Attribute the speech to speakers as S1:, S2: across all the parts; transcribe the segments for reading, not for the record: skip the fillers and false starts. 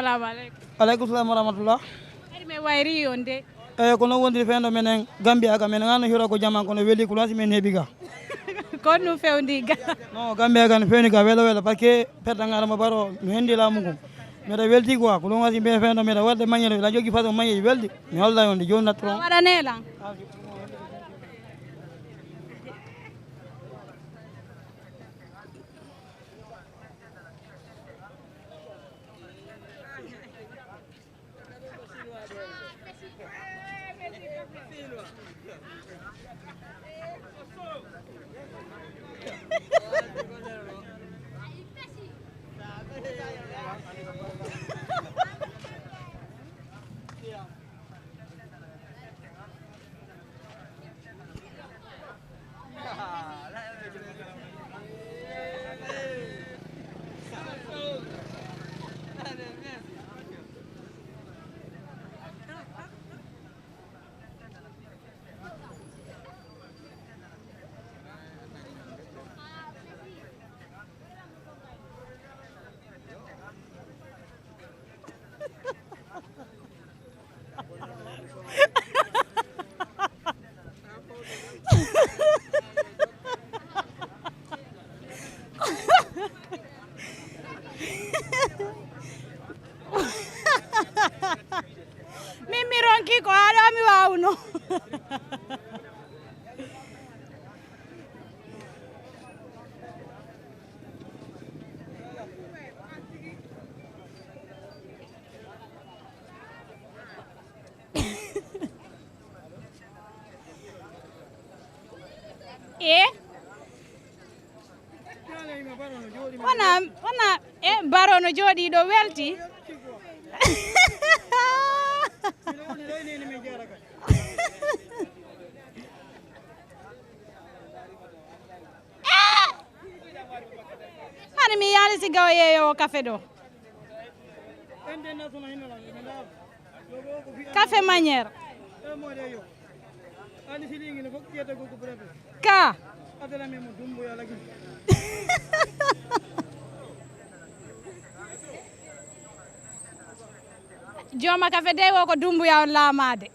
S1: assalamu alaikum.
S2: Alaikum salam wa rahmatullah.
S1: Ari me wayri yonde.
S2: Kono wondi fendo menen Gambia ga men ngano hiro ko jama kono weli ko lasi men hebiga.
S1: Kon nu fewndiga.
S2: No Gambia ga fewni ga welo parce que perda ngara mo baro mi hendi la mugum. Meda welti quoi ko ngasi be fendo meda wadde magnere la jogi faso magni weldi mi holda yonde jonna tron.
S1: Wara nelan. Mimi ronki ko ada mi wawno. Wana baro no jodi do welti. Hani mi yali si gawaye yo cafe do. Café manière. Ka. Joma cafe de wo ko dumbu ya lamade.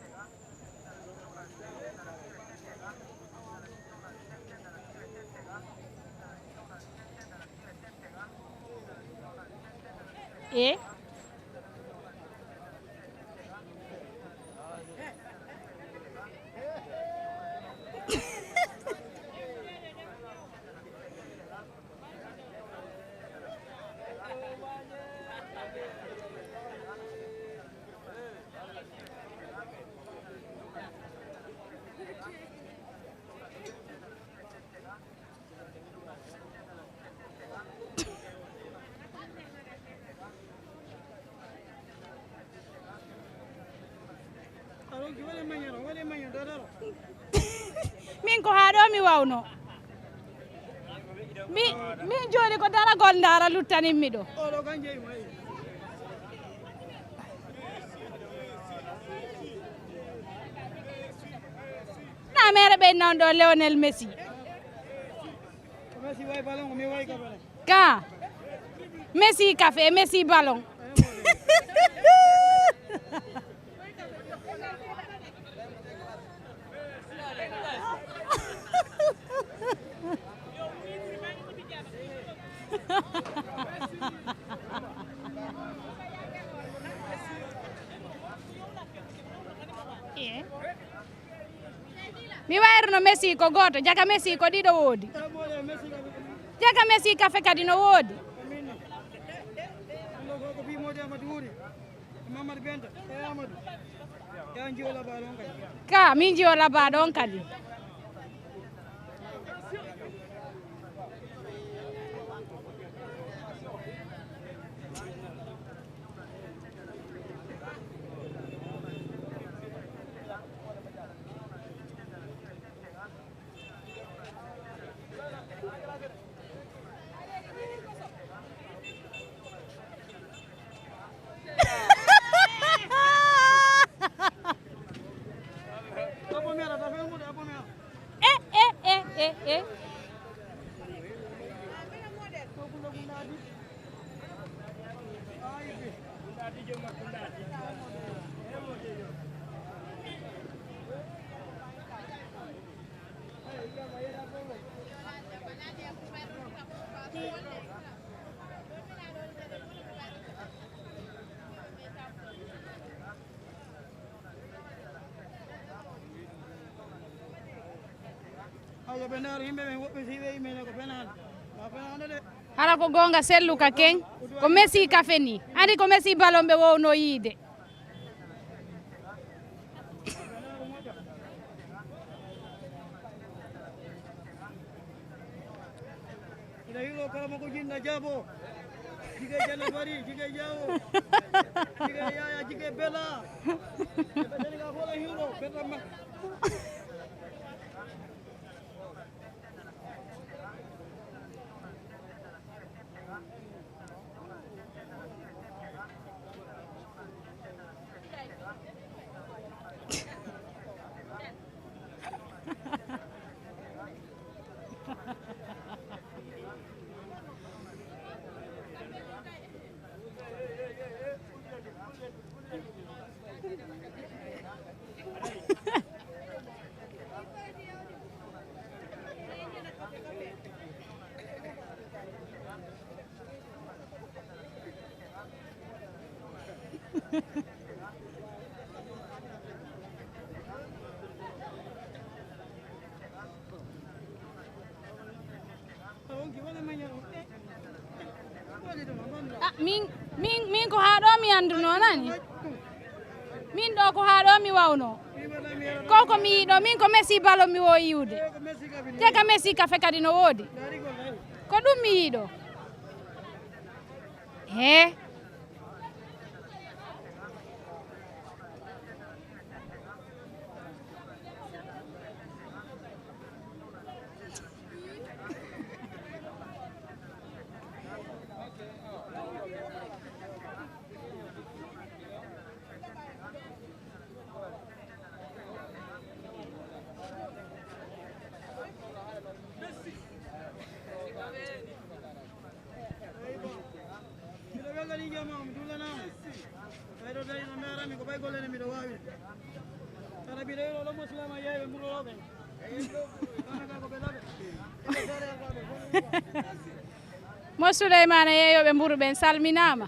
S1: Min ko haɗo mi wawno min joni ko dara gol dara luttanimmi ɗo na mere ɓe non ɗo Lionel Messi ka Messi café Messi ballon mi wayruno Messi ko goto jaka Messi ko ɗiɗo woodi jaka Messi café kadi no woodi ka min jiyo labaɗo on kadi hala ko gonga sellu ka ken ko Messi kafe ni andi ko Messi ballon be wowno yiide
S2: hilo kama kujinda jabo jige Januari jige jao jige yaya jige bela bedeli ka bola hilo beta ma
S1: min ko haɗo mi anduno nani min ɗo ko haɗo mi wawno ko mi yiɗo min ko Messi ballon mi wo yiwde te ka Messi kafe kadi no woodi ko ɗum mi yiɗo he mo Souleymana yeeyoɓe mburu ɓen salminama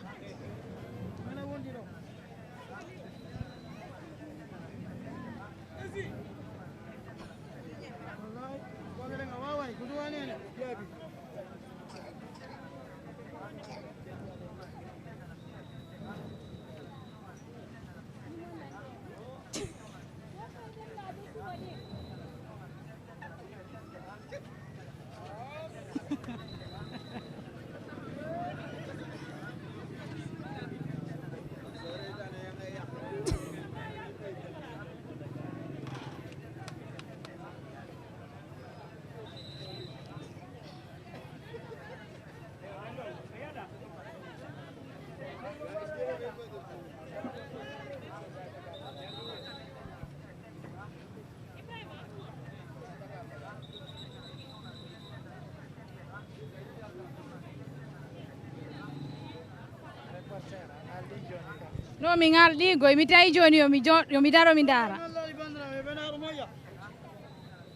S1: no mi ngalɗigo mi tawi joni yomi daro mi dara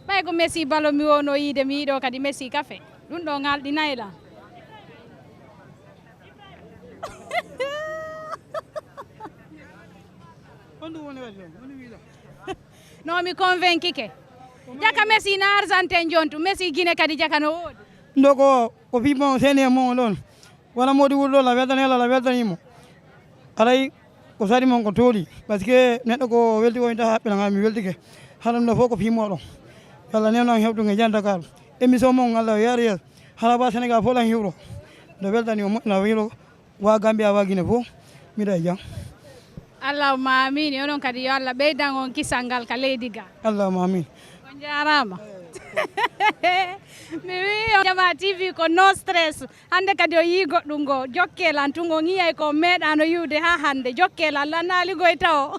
S1: ɓay ko Messi ballon mi wowno yiide mi yiiɗo kadi Messi kafe ɗum ɗo ngalɗinayla no mi convainquike jaka Messi na argentin jontu Messi Guinée kadi jaka no woodi
S2: ndoko ko fimo seni mo ɗon wala modi wullo la weltanela la weltanimo alay ko sari mon ko tooli par ce que neɗɗo ko welti o inta haɓɓelanga mi weltike haɗum ɗo fof ko fimoɗo Allah newno heɓɗum e jan Dakar émission mon Allah yaara yeeso hala ba Sénégal fof lan hiwro nde weltani o moƴƴina wiro wa Gambia wa Guinée fof mbiɗa e jam
S1: allahumma amin onon kadi yo Allah ɓeydan on kisal ngal ka leydi ga
S2: allahumma amin
S1: on jarama mi wi Jama TV ko no stress hande kadi o yi goɗɗum go jokkel an tungo ngiyay ko meeɗano yiwde ha hande jokkel Allah naaligoy taw